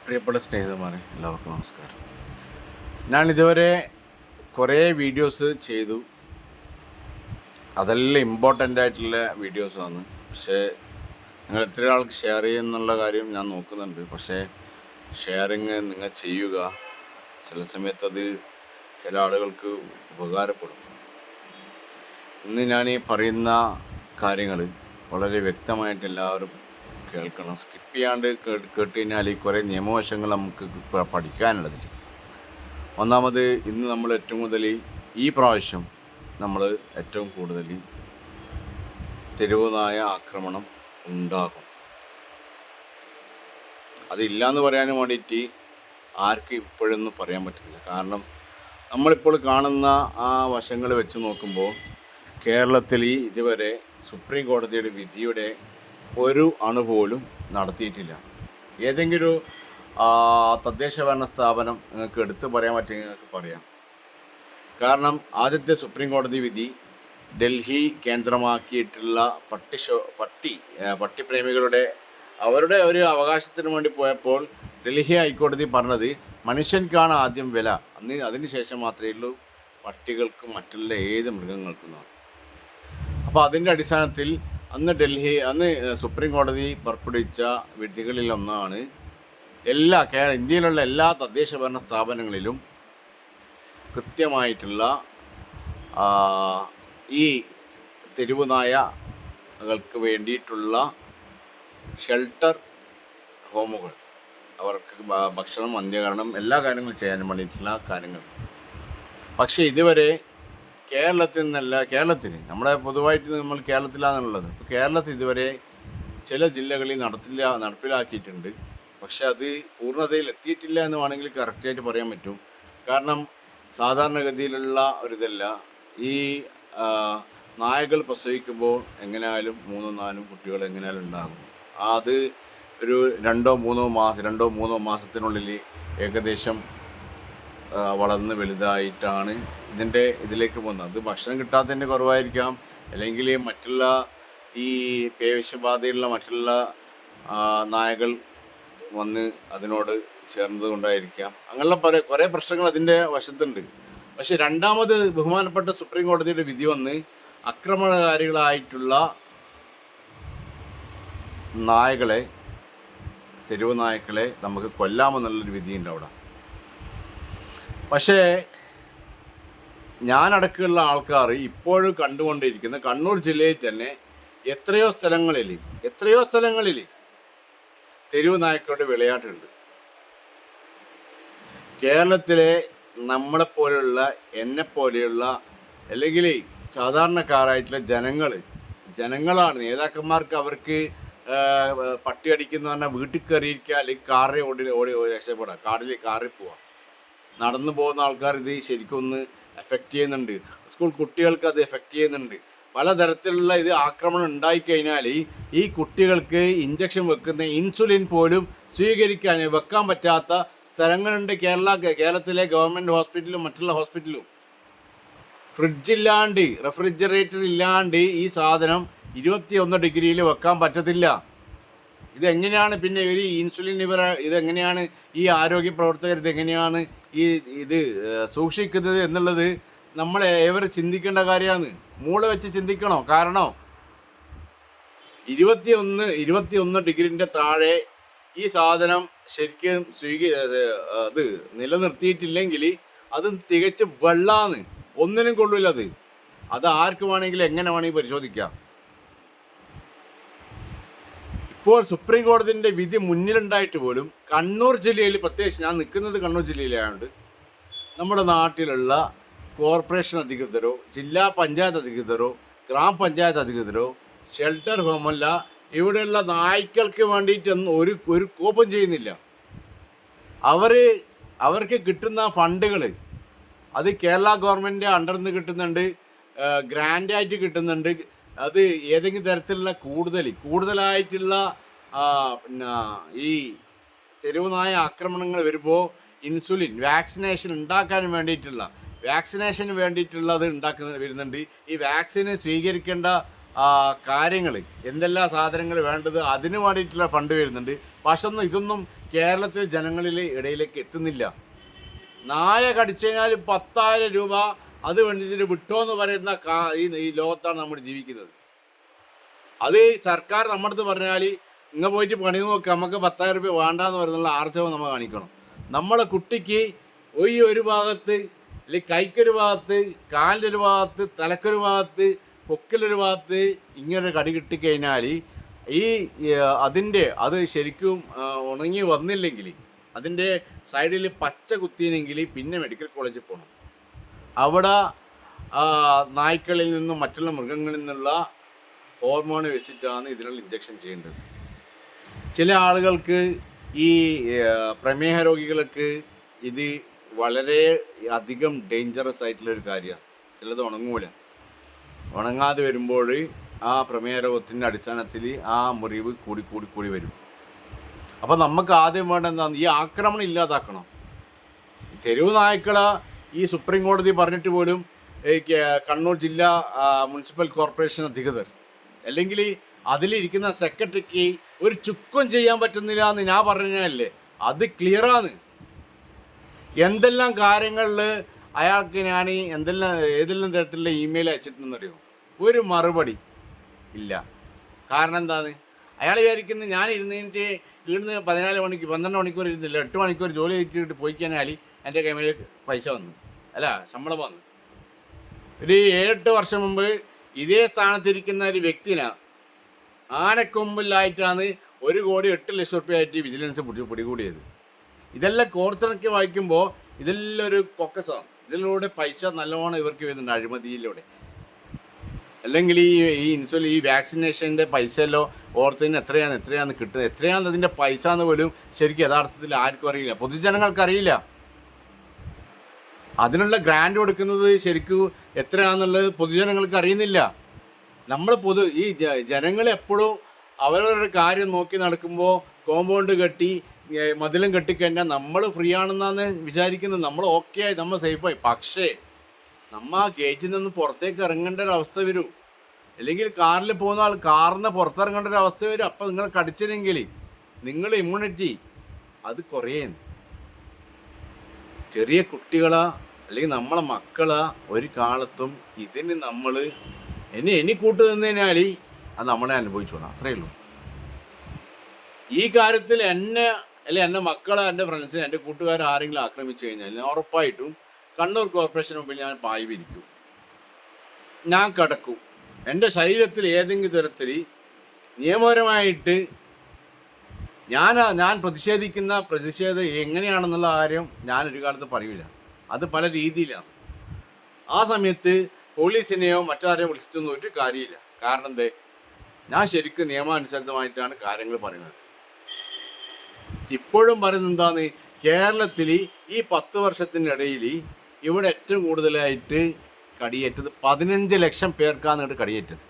പ്രിയപ്പെട്ട സ്നേഹിതന്മാരെ, എല്ലാവർക്കും നമസ്കാരം. ഞാനിതുവരെ കുറേ വീഡിയോസ് ചെയ്തു. അതെല്ലാം ഇമ്പോർട്ടൻ്റ് ആയിട്ടുള്ള വീഡിയോസാണ്. പക്ഷേ നിങ്ങൾ എത്ര ആൾക്ക് ഷെയർ ചെയ്യുന്നുള്ള കാര്യം ഞാൻ നോക്കുന്നുണ്ട്. പക്ഷേ ഷെയറിങ് നിങ്ങൾ ചെയ്യുക. ചില സമയത്ത് അത് ചില ആളുകൾക്ക് ഉപകാരപ്പെടും. ഇന്ന് ഞാൻ ഈ പറയുന്ന കാര്യങ്ങൾ വളരെ വ്യക്തമായിട്ട് എല്ലാവരും കേൾക്കണം. സ്കിപ്പ് ചെയ്യാണ്ട് കേട്ട് കഴിഞ്ഞാൽ ഈ കുറേ നിയമവശങ്ങൾ നമുക്ക് പഠിക്കാനുള്ളതിൽ ഒന്നാമത്, ഇന്ന് നമ്മൾ ഏറ്റവും കൂടുതൽ ഈ പ്രാവശ്യം നമ്മൾ ഏറ്റവും കൂടുതൽ തെരുവ് നായ ആക്രമണം ഉണ്ടാകും. അതില്ലാന്ന് പറയാനും വേണ്ടിയിട്ട് ആർക്കും ഇപ്പോഴൊന്നും പറയാൻ പറ്റത്തില്ല. കാരണം നമ്മളിപ്പോൾ കാണുന്ന ആ വശങ്ങൾ വെച്ച് നോക്കുമ്പോൾ കേരളത്തിൽ ഇതുവരെ സുപ്രീം കോടതിയുടെ വിധിയുടെ ഒരു അണുപോലും നടത്തിയിട്ടില്ല. ഏതെങ്കിലും തദ്ദേശ ഭരണ സ്ഥാപനം നിങ്ങൾക്ക് എടുത്തു പറയാൻ പറ്റുമെങ്കിൽ നിങ്ങൾക്ക് പറയാം. കാരണം ആദ്യത്തെ സുപ്രീം കോടതി വിധി ഡൽഹി കേന്ദ്രമാക്കിയിട്ടുള്ള പട്ടിപ്രേമികളുടെ അവരുടെ ഒരു അവകാശത്തിന് വേണ്ടി പോയപ്പോൾ ഡൽഹി ഹൈക്കോടതി പറഞ്ഞത് മനുഷ്യൻക്കാണ് ആദ്യം വില, അതിനുശേഷം മാത്രമേ ഉള്ളൂ പട്ടികൾക്കും മറ്റുള്ള ഏത് മൃഗങ്ങൾക്കും. അപ്പോൾ അതിൻ്റെ അടിസ്ഥാനത്തിൽ അന്ന് സുപ്രീം കോടതി പുറപ്പെടുവിച്ച വിധികളിലൊന്നാണ് ഇന്ത്യയിലുള്ള എല്ലാ തദ്ദേശ ഭരണ സ്ഥാപനങ്ങളിലും കൃത്യമായിട്ടുള്ള ഈ തെരുവ് നായകൾക്ക് വേണ്ടിയിട്ടുള്ള ഷെൽട്ടർ ഹോമുകൾ, അവർക്ക് ഭക്ഷണം, അന്ത്യകരണം, എല്ലാ കാര്യങ്ങളും ചെയ്യാൻ വേണ്ടിയിട്ടുള്ള കാര്യങ്ങൾ. പക്ഷേ ഇതുവരെ കേരളത്തിൽ നമ്മുടെ പൊതുവായിട്ട് നമ്മൾ കേരളത്തിലാണുള്ളത്. ഇപ്പോൾ കേരളത്തിൽ ഇതുവരെ ചില ജില്ലകളിൽ നടപ്പിലാക്കിയിട്ടുണ്ട്. പക്ഷെ അത് പൂർണ്ണതയിൽ എത്തിയിട്ടില്ല എന്ന് വേണമെങ്കിൽ കറക്റ്റായിട്ട് പറയാൻ പറ്റും. കാരണം സാധാരണഗതിയിലുള്ള ഒരിതല്ല. ഈ നായകൾ പ്രസവിക്കുമ്പോൾ എങ്ങനെയായാലും 3-4 കുട്ടികൾ എങ്ങനെയായാലും ഉണ്ടാകും. അത് ഒരു 2-3 മാസത്തിനുള്ളിൽ ഏകദേശം വളർന്ന് വലുതായിട്ടാണ് ഇതിലേക്ക് പോകുന്നത്. അത് ഭക്ഷണം കിട്ടാത്തതിൻ്റെ കുറവായിരിക്കാം, അല്ലെങ്കിൽ മറ്റുള്ള ഈ പേവിഷബാധയുള്ള മറ്റുള്ള നായകൾ വന്ന് അതിനോട് ചേർന്നത് കൊണ്ടായിരിക്കാം. അങ്ങനെയുള്ള കുറേ പ്രശ്നങ്ങൾ അതിൻ്റെ വശത്തുണ്ട്. പക്ഷെ രണ്ടാമത് ബഹുമാനപ്പെട്ട സുപ്രീം കോടതിയുടെ വിധി വന്ന് ആക്രമണകാരികളായിട്ടുള്ള തെരുവ് നായ്ക്കളെ നമുക്ക് കൊല്ലാമെന്നുള്ളൊരു വിധിയുണ്ട് അവിടെ. പക്ഷേ ഞാനടക്കമുള്ള ആൾക്കാർ ഇപ്പോഴും കണ്ടുകൊണ്ടിരിക്കുന്ന കണ്ണൂർ ജില്ലയിൽ തന്നെ എത്രയോ സ്ഥലങ്ങളിൽ തെരുവ് നായ്ക്കളുടെ വിളയാട്ടുണ്ട്. കേരളത്തിലെ നമ്മളെപ്പോലെയുള്ള എന്നെപ്പോലെയുള്ള അല്ലെങ്കിൽ സാധാരണക്കാരായിട്ടുള്ള ജനങ്ങളാണ്. നേതാക്കന്മാർക്ക് അവർക്ക് പട്ടി അടിക്കുന്ന പറഞ്ഞാൽ വീട്ടിൽ കയറിയിരിക്കുക, അല്ലെങ്കിൽ കാറിൽ ഓടി രക്ഷപ്പെടാം, കാറിൽ പോവാം. നടന്നു പോകുന്ന ആൾക്കാർ ഇത് ശരിക്കും ഒന്ന് എഫക്റ്റ് ചെയ്യുന്നുണ്ട്. സ്കൂൾ കുട്ടികൾക്ക് അത് എഫക്റ്റ് ചെയ്യുന്നുണ്ട്. പലതരത്തിലുള്ള ഇത് ആക്രമണം ഉണ്ടായിക്കഴിഞ്ഞാൽ ഈ കുട്ടികൾക്ക് ഇഞ്ചക്ഷൻ വെക്കുന്ന ഇൻസുലിൻ പോലും വെക്കാൻ പറ്റാത്ത സ്ഥലങ്ങളുണ്ട് കേരളത്തിലെ ഗവൺമെൻറ് ഹോസ്പിറ്റലും മറ്റുള്ള ഹോസ്പിറ്റലും. ഫ്രിഡ്ജില്ലാണ്ട്, റെഫ്രിജറേറ്റർ ഇല്ലാണ്ട് ഈ സാധനം 21 ഡിഗ്രിയിൽ വെക്കാൻ പറ്റത്തില്ല. ഇതെങ്ങനെയാണ് പിന്നെ ഒരു ഇൻസുലിൻ ഇതെങ്ങനെയാണ് ഈ ആരോഗ്യ പ്രവർത്തകർ ഇതെങ്ങനെയാണ് ഇത് സൂക്ഷിക്കുന്നത് എന്നുള്ളത് നമ്മളെ ഏവരും ചിന്തിക്കേണ്ട കാര്യമാണ്. മൂള വെച്ച് ചിന്തിക്കണോ? കാരണം 21 ഡിഗ്രിൻ്റെ താഴെ ഈ സാധനം ശരിക്കും അത് നിലനിർത്തിയിട്ടില്ലെങ്കിൽ അത് തികച്ച് വെള്ളാന്ന്, ഒന്നിനും കൊള്ളില്ല. അത് ആർക്ക് വേണമെങ്കിലും എങ്ങനെ വേണമെങ്കിൽ പരിശോധിക്കാം. ഇപ്പോൾ സുപ്രീം കോടതിൻ്റെ വിധി മുന്നിലുണ്ടായിട്ട് പോലും കണ്ണൂർ ജില്ലയിൽ, പ്രത്യേകിച്ച് ഞാൻ നിൽക്കുന്നത് കണ്ണൂർ ജില്ലയിലായതുകൊണ്ട്, നമ്മുടെ നാട്ടിലുള്ള കോർപ്പറേഷൻ അധികൃതരോ ജില്ലാ പഞ്ചായത്ത് അധികൃതരോ ഗ്രാമപഞ്ചായത്ത് അധികൃതരോ ഷെൽട്ടർ ഹോമല്ല ഇവിടെയുള്ള നായ്ക്കൾക്ക് വേണ്ടിയിട്ടൊന്നും ഒരു കോപ്പം ചെയ്യുന്നില്ല. അവർക്ക് കിട്ടുന്ന ഫണ്ടുകൾ അത് കേരള ഗവൺമെൻറ് അണ്ടറിൽ നിന്ന് കിട്ടുന്നുണ്ട്, ഗ്രാൻഡായിട്ട് കിട്ടുന്നുണ്ട്. അത് ഏതെങ്കിലും തരത്തിലുള്ള കൂടുതലായിട്ടുള്ള ഈ തെരുവ് നായ ആക്രമണങ്ങൾ വരുമ്പോൾ ഇൻസുലിൻ വാക്സിനേഷന് വേണ്ടിയിട്ടുള്ളത് വരുന്നുണ്ട്. ഈ വാക്സിന് സ്വീകരിക്കേണ്ട കാര്യങ്ങൾ, എന്തെല്ലാം സാധനങ്ങൾ വേണ്ടത്, അതിന് വേണ്ടിയിട്ടുള്ള ഫണ്ട് വരുന്നുണ്ട്. പക്ഷെ ഇതൊന്നും കേരളത്തിലെ ജനങ്ങളിൽ ഇടയിലേക്ക് എത്തുന്നില്ല. നായ കടിച്ചു കഴിഞ്ഞാൽ 10,000 രൂപ അത് വേണ്ടിയിട്ട് വിട്ടോ എന്ന് പറയുന്ന ഈ ലോകത്താണ് നമ്മൾ ജീവിക്കുന്നത്. അത് സർക്കാർ നമ്മുടെ അടുത്ത് പറഞ്ഞാൽ ഇങ്ങ പോയിട്ട് പണി നോക്കുക, നമുക്ക് 10,000 രൂപ വേണ്ടാന്ന് പറയുന്നുള്ള ആർജവം നമ്മൾ കാണിക്കണം. നമ്മളെ കുട്ടിക്ക് ഈ ഒരു ഭാഗത്ത് അല്ലെങ്കിൽ കൈക്കൊരു ഭാഗത്ത്, കാലിൻ്റെ ഒരു ഭാഗത്ത്, തലക്കൊരു ഭാഗത്ത്, പൊക്കിലൊരു ഭാഗത്ത് ഇങ്ങനെ കടി കിട്ടിക്കഴിഞ്ഞാൽ അത് ശരിക്കും ഉണങ്ങി വന്നില്ലെങ്കിൽ, അതിൻ്റെ സൈഡിൽ പച്ച കുത്തിയെങ്കിൽ പിന്നെ മെഡിക്കൽ കോളേജിൽ പോകണം. അവിടെ നായ്ക്കളിൽ നിന്നും മറ്റുള്ള മൃഗങ്ങളിൽ നിന്നുള്ള ഹോർമോൺ വെച്ചിട്ടാണ് ഇതിനുള്ള ഇഞ്ചക്ഷൻ ചെയ്യേണ്ടത്. ചില ആളുകൾക്ക് ഈ പ്രമേഹ രോഗികൾക്ക് ഇത് വളരെ അധികം ഡേഞ്ചറസ് ആയിട്ടുള്ളൊരു കാര്യമാണ്. ചിലത് ഉണങ്ങാതെ വരുമ്പോൾ ആ പ്രമേഹ രോഗത്തിൻ്റെ അടിസ്ഥാനത്തിൽ ആ മുറിവ് കൂടി വരും. അപ്പോൾ നമുക്ക് ആദ്യം വേണ്ട എന്താണ്, ഈ ആക്രമണം ഇല്ലാതാക്കണം. തെരുവ് നായ്ക്കളെ ഈ സുപ്രീം കോടതി പറഞ്ഞിട്ട് പോലും കണ്ണൂർ ജില്ലാ മുനിസിപ്പൽ കോർപ്പറേഷൻ അധികൃതർ അല്ലെങ്കിൽ അതിലിരിക്കുന്ന സെക്രട്ടറിക്ക് ഒരു ചുക്കും ചെയ്യാൻ പറ്റുന്നില്ല എന്ന് ഞാൻ പറഞ്ഞല്ലേ, അത് ക്ലിയറാണ്. എന്തെല്ലാം കാര്യങ്ങളിൽ അയാൾക്ക് ഞാൻ ഏതെല്ലാം തരത്തിലുള്ള ഇമെയിൽ അയച്ചിട്ടുണ്ടെന്നറിയോ, ഒരു മറുപടി ഇല്ല. കാരണം എന്താണ്, അയാൾ വിചാരിക്കുന്നത് ഞാൻ ഇരുന്നിട്ട് ഇവിടുന്ന് 14 മണിക്ക് 12 മണിക്കൂർ ഇരുന്നില്ല, 8 മണിക്കൂർ ജോലി ചെയ്തിട്ട് പോയി കഴിഞ്ഞാൽ എൻ്റെ കൈമേൽ പൈസ വന്നു, ശമ്പളം വന്നു. ഒരു 7-8 വർഷം മുമ്പ് ഇതേ സ്ഥാനത്തിരിക്കുന്ന ഒരു വ്യക്തിനെ ആനക്കൊമ്പിലായിട്ടാണ് 1,08,00,000 രൂപയായിട്ട് വിജിലൻസ് പിടികൂടിയത്. ഇതെല്ലാം കോർത്തിണക്കി വായിക്കുമ്പോൾ ഇതെല്ലാം ഒരു പൊക്കസാണ്. ഇതിലൂടെ പൈസ നല്ലോണം ഇവർക്ക് വരുന്നുണ്ട് അഴിമതിയിലൂടെ. അല്ലെങ്കിൽ ഈ വാക്സിനേഷൻ്റെ പൈസയല്ലോ ഓർത്തതിന് എത്രയാണെന്ന് കിട്ടുന്നത്, എത്രയാണ് അതിൻ്റെ പൈസ എന്ന് പോലും ശരിക്കും യഥാർത്ഥത്തിൽ ആർക്കും അറിയില്ല, പൊതുജനങ്ങൾക്കറിയില്ല. അതിനുള്ള ഗ്രാൻഡ് കൊടുക്കുന്നത് ശരിക്കും എത്രയാണെന്നുള്ളത് പൊതുജനങ്ങൾക്ക് അറിയുന്നില്ല. നമ്മൾ ഈ ജനങ്ങളെപ്പോഴും അവരവരുടെ കാര്യം നോക്കി നടക്കുമ്പോൾ കോമ്പൗണ്ട് കെട്ടി മതിലും കെട്ടിക്കഴിഞ്ഞാൽ നമ്മൾ ഫ്രീ ആണെന്നാണ് വിചാരിക്കുന്നത്, നമ്മൾ ഓക്കെയായി, നമ്മൾ സേഫായി. പക്ഷേ നമ്മൾ ആ ഗേറ്റിൽ നിന്ന് പുറത്തേക്ക് ഇറങ്ങേണ്ട ഒരു അവസ്ഥ വരും. അല്ലെങ്കിൽ കാറിൽ പോകുന്ന ആൾ കാറിന് പുറത്തിറങ്ങേണ്ട ഒരു അവസ്ഥ വരും. അപ്പം നിങ്ങൾ കടിച്ചില്ലെങ്കിൽ നിങ്ങളുടെ ഇമ്മ്യൂണിറ്റി അത് കുറയും. ചെറിയ കുട്ടികളാ അല്ലെങ്കിൽ നമ്മളെ മക്കളാ ഒരു കാലത്തും ഇതിന് നമ്മൾ എനി കൂട്ടു നിന്നതിനാൽ അത് നമ്മളെ അനുഭവിച്ചോളാം, അത്രയേ ഉള്ളൂ. ഈ കാര്യത്തിൽ എൻ്റെ മക്കളെ, എൻ്റെ ഫ്രണ്ട്സിനെ, എൻ്റെ കൂട്ടുകാരെ ആരെങ്കിലും ആക്രമിച്ചു കഴിഞ്ഞാൽ ഞാൻ ഉറപ്പായിട്ടും കണ്ണൂർ കോർപ്പറേഷന് മുമ്പിൽ ഞാൻ പായ് വിരിക്കും, ഞാൻ കിടക്കും. എൻ്റെ ശരീരത്തിൽ ഏതെങ്കിലും തരത്തിൽ നിയമപരമായിട്ട് ഞാൻ പ്രതിഷേധിക്കുന്ന പ്രതിഷേധം എങ്ങനെയാണെന്നുള്ള കാര്യം ഞാനൊരു കാലത്ത് പറയില്ല. അത് പല രീതിയിലാണ്. ആ സമയത്ത് പോലീസിനെയോ മറ്റാരെയോ വിളിച്ചിട്ടൊന്നും ഒരു കാര്യമില്ല. കാരണം എന്തേ, ഞാൻ ശരിക്കും നിയമാനുസൃതമായിട്ടാണ് കാര്യങ്ങൾ പറയുന്നത്. ഇപ്പോഴും പറയുന്നത് എന്താണ്, കേരളത്തിൽ ഈ 10 വർഷത്തിനിടയിൽ ഇവിടെ ഏറ്റവും കൂടുതലായിട്ട് കടിയേറ്റത് 15 ലക്ഷം പേർക്കാണ് ഇവിടെ കടിയേറ്റത്.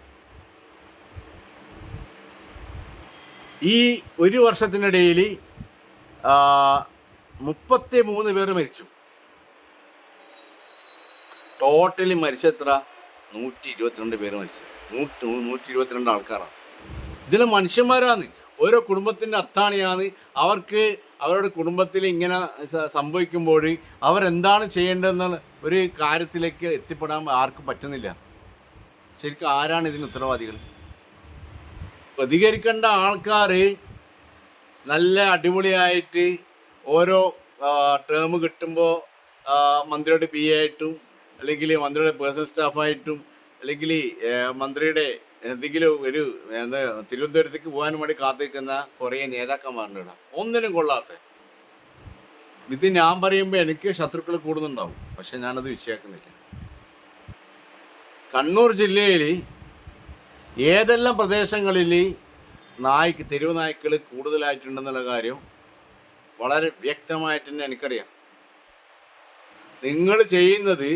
ഈ ഒരു വർഷത്തിനിടയിൽ 33 പേർ മരിച്ചു. ടോട്ടലി മരിച്ചെത്ര? 122 പേര് മരിച്ചു. 122 ആൾക്കാരാണ്. ഇതിൽ മനുഷ്യന്മാരാണ്, ഓരോ കുടുംബത്തിൻ്റെ അത്താണിയാണ്. അവരുടെ കുടുംബത്തിൽ ഇങ്ങനെ സംഭവിക്കുമ്പോൾ അവരെന്താണ് ചെയ്യേണ്ടതെന്നുള്ള ഒരു കാര്യത്തിലേക്ക് എത്തിപ്പെടാൻ ആർക്കും പറ്റുന്നില്ല. ശരിക്കും ആരാണ് ഇതിന് ഉത്തരവാദികൾ? പ്രതികരിക്കേണ്ട ആൾക്കാർ നല്ല അടിപൊളിയായിട്ട് ഓരോ ടേം കിട്ടുമ്പോൾ മന്ത്രിയുടെ PA ആയിട്ടും അല്ലെങ്കിൽ മന്ത്രിയുടെ പേഴ്സണൽ സ്റ്റാഫായിട്ടും അല്ലെങ്കിൽ മന്ത്രിയുടെ എന്തെങ്കിലും ഒരു തിരുവനന്തപുരത്തേക്ക് പോകാൻ വേണ്ടി കാത്തിരിക്കുന്ന കുറേ നേതാക്കന്മാരുണ്ട്. ഒന്നിനും കൊള്ളാത്ത. ഇത് ഞാൻ പറയുമ്പോൾ എനിക്ക് ശത്രുക്കൾ കൂടുന്നുണ്ടാവും, പക്ഷെ ഞാനത് വിഷയാക്കുന്നില്ല. കണ്ണൂർ ജില്ലയിൽ ഏതെല്ലാം പ്രദേശങ്ങളിൽ തെരുവ് നായ്ക്കൾ കൂടുതലായിട്ടുണ്ടെന്നുള്ള കാര്യം വളരെ വ്യക്തമായിട്ട് തന്നെ എനിക്കറിയാം. നിങ്ങൾ ചെയ്യുന്നത്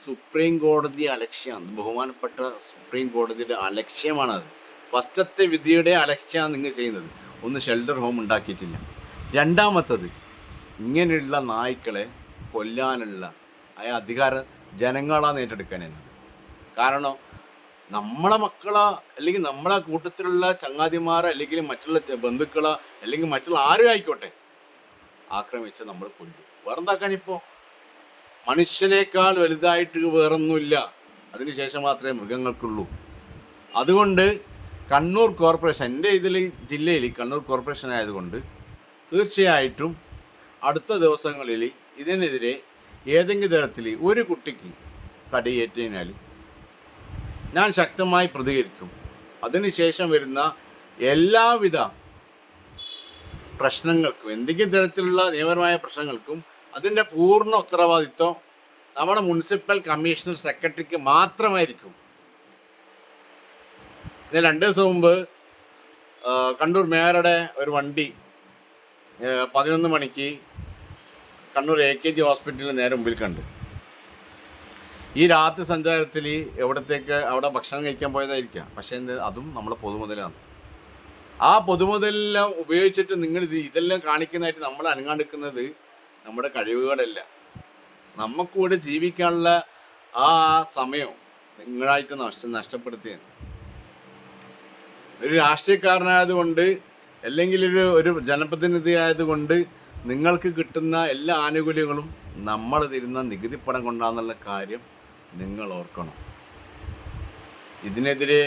സുപ്രീം കോടതി അലക്ഷ്യമാണ്. ബഹുമാനപ്പെട്ട സുപ്രീം കോടതിയുടെ അലക്ഷ്യമാണത്. ഫസ്റ്റത്തെ വിധിയുടെ അലക്ഷ്യമാണ് നിങ്ങൾ ചെയ്യുന്നത്. ഒന്ന് ഷെൽട്ടർ ഹോം ഉണ്ടാക്കിയിട്ടില്ല. രണ്ടാമത്തത്, ഇങ്ങനെയുള്ള നായ്ക്കളെ കൊല്ലാനുള്ള അധികാരം ജനങ്ങളാണ് ഏറ്റെടുക്കാനുള്ളത്. കാരണം നമ്മളെ മക്കളാ അല്ലെങ്കിൽ നമ്മളെ കൂട്ടത്തിലുള്ള ചങ്ങാതിമാരെ അല്ലെങ്കിൽ മറ്റുള്ള ബന്ധുക്കളാ അല്ലെങ്കിൽ മറ്റുള്ള ആരും ആയിക്കോട്ടെ, ആക്രമിച്ച് നമ്മൾ കൊല്ലും. വേറെന്താക്കാനിപ്പോൾ? മനുഷ്യനേക്കാൾ വലുതായിട്ട് വേറൊന്നുമില്ല. അതിനുശേഷം മാത്രമേ മൃഗങ്ങൾക്കുള്ളൂ. അതുകൊണ്ട് കണ്ണൂർ കോർപ്പറേഷൻ, എൻ്റെ ജില്ലയിൽ കണ്ണൂർ കോർപ്പറേഷൻ ആയതുകൊണ്ട് തീർച്ചയായിട്ടും അടുത്ത ദിവസങ്ങളിൽ ഇതിനെതിരെ ഏതെങ്കിലും തരത്തിൽ ഒരു കുട്ടിക്ക് കടിയേറ്റ് കഴിഞ്ഞാൽ ഞാൻ ശക്തമായി പ്രതികരിക്കും. അതിനുശേഷം വരുന്ന എല്ലാവിധ പ്രശ്നങ്ങൾക്കും, എന്തെങ്കിലും തരത്തിലുള്ള നിയമപരമായ പ്രശ്നങ്ങൾക്കും അതിൻ്റെ പൂർണ്ണ ഉത്തരവാദിത്വം നമ്മുടെ മുനിസിപ്പൽ കമ്മീഷണർ സെക്രട്ടറിക്ക് മാത്രമായിരിക്കും. ഞാൻ 2 ദിവസം മുമ്പ് കണ്ണൂർ മേയറുടെ ഒരു വണ്ടി 11 മണിക്ക് കണ്ണൂർ AKG ഹോസ്പിറ്റലിന് നേരെ മുമ്പിൽ കണ്ട്. ഈ രാത്രി സഞ്ചാരത്തിൽ അവിടെ ഭക്ഷണം കഴിക്കാൻ പോയതായിരിക്കാം. പക്ഷേ അതും നമ്മളെ പൊതുമുതലാണ്. ആ പൊതുമുതലെല്ലാം ഉപയോഗിച്ചിട്ട് നിങ്ങൾ ഇതെല്ലാം കാണിക്കുന്നതായിട്ട് നമ്മൾ അനങ്ങാണ്ടിക്കുന്നത് നമ്മുടെ കഴിവുകളല്ല. നമുക്കിവിടെ ജീവിക്കാനുള്ള ആ സമയം നിങ്ങളായിട്ട് നഷ്ടപ്പെടുത്തിയാണ്. ഒരു രാഷ്ട്രീയക്കാരനായതുകൊണ്ട് അല്ലെങ്കിൽ ഒരു ജനപ്രതിനിധി ആയതുകൊണ്ട് നിങ്ങൾക്ക് കിട്ടുന്ന എല്ലാ ആനുകൂല്യങ്ങളും നമ്മൾ തരുന്ന നികുതി പണം കൊണ്ടാണെന്നുള്ള കാര്യം നിങ്ങൾ ഓർക്കണം. ഇതിനെതിരെ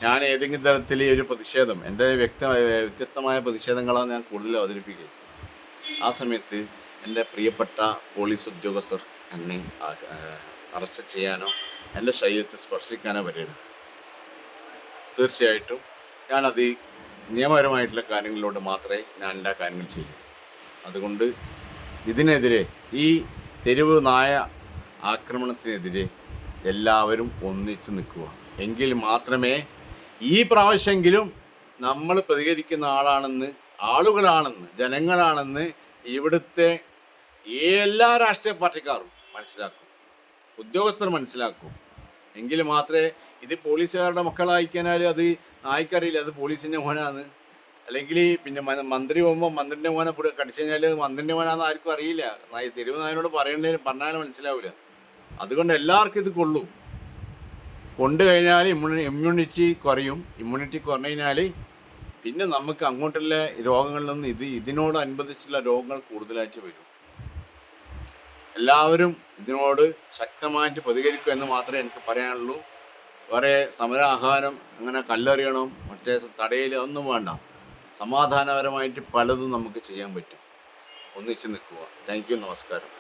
ഞാൻ ഏതെങ്കിലും തരത്തിൽ ഒരു പ്രതിഷേധം, എൻ്റെ വ്യത്യസ്തമായ പ്രതിഷേധങ്ങളാണ് ഞാൻ കൂടുതൽ അവതരിപ്പിക്കുക. ആ സമയത്ത് എൻ്റെ പ്രിയപ്പെട്ട പോലീസ് ഉദ്യോഗസ്ഥർ എന്നെ അറസ്റ്റ് ചെയ്യാനോ എൻ്റെ ശരീരത്തെ സ്പർശിക്കാനോ വരരുത്. തീർച്ചയായിട്ടും ഞാനത് നിയമപരമായിട്ടുള്ള കാര്യങ്ങളിലൂടെ മാത്രമേ ഞാൻ എല്ലാ കാര്യങ്ങൾ ചെയ്യൂ. അതുകൊണ്ട് ഇതിനെതിരെ, ഈ തെരുവ് നായ ആക്രമണത്തിനെതിരെ എല്ലാവരും ഒന്നിച്ച് നിൽക്കുക. എങ്കിൽ മാത്രമേ ഈ പ്രാവശ്യമെങ്കിലും നമ്മൾ പ്രതികരിക്കുന്ന ആളുകളാണെന്ന് ജനങ്ങളാണെന്ന് ഇവിടുത്തെ എല്ലാ രാഷ്ട്രീയ പാർട്ടിക്കാരും മനസ്സിലാക്കും, ഉദ്യോഗസ്ഥർ മനസ്സിലാക്കും. എങ്കിൽ മാത്രമേ ഇത് പോലീസുകാരുടെ മക്കളായിക്കാനാൽ അത് നായ്ക്കറിയില്ല അത് പോലീസിൻ്റെ മോനാണ്. അല്ലെങ്കിൽ പിന്നെ മന്ത്രി പോകുമ്പോൾ മന്ത്രിൻ്റെ മോനെ കടിച്ചു കഴിഞ്ഞാൽ മന്ത്രിൻ്റെ മോനാണെന്ന് ആർക്കും അറിയില്ല. തെരുവ് നായനോട് പറഞ്ഞാലും മനസ്സിലാവില്ല. അതുകൊണ്ട് എല്ലാവർക്കും ഇത് കൊള്ളും. കൊണ്ടു കഴിഞ്ഞാൽ ഇമ്മ്യൂണിറ്റി കുറയും. ഇമ്മ്യൂണിറ്റി കുറഞ്ഞു കഴിഞ്ഞാൽ പിന്നെ നമുക്ക് അങ്ങോട്ടുള്ള രോഗങ്ങളിൽ നിന്ന് ഇതിനോടനുബന്ധിച്ചുള്ള രോഗങ്ങൾ കൂടുതലായിട്ട് വരും. എല്ലാവരും ഇതിനോട് ശക്തമായിട്ട് പ്രതികരിക്കുക എന്ന് മാത്രമേ എനിക്ക് പറയാനുള്ളൂ. വേറെ സമരാഹ്വാനം, അങ്ങനെ കല്ലെറിയണം, മറ്റേ തടയിൽ ഒന്നും വേണ്ട. സമാധാനപരമായിട്ട് പലതും നമുക്ക് ചെയ്യാൻ പറ്റും. ഒന്നിച്ച് നിൽക്കുക. താങ്ക് യു, നമസ്കാരം.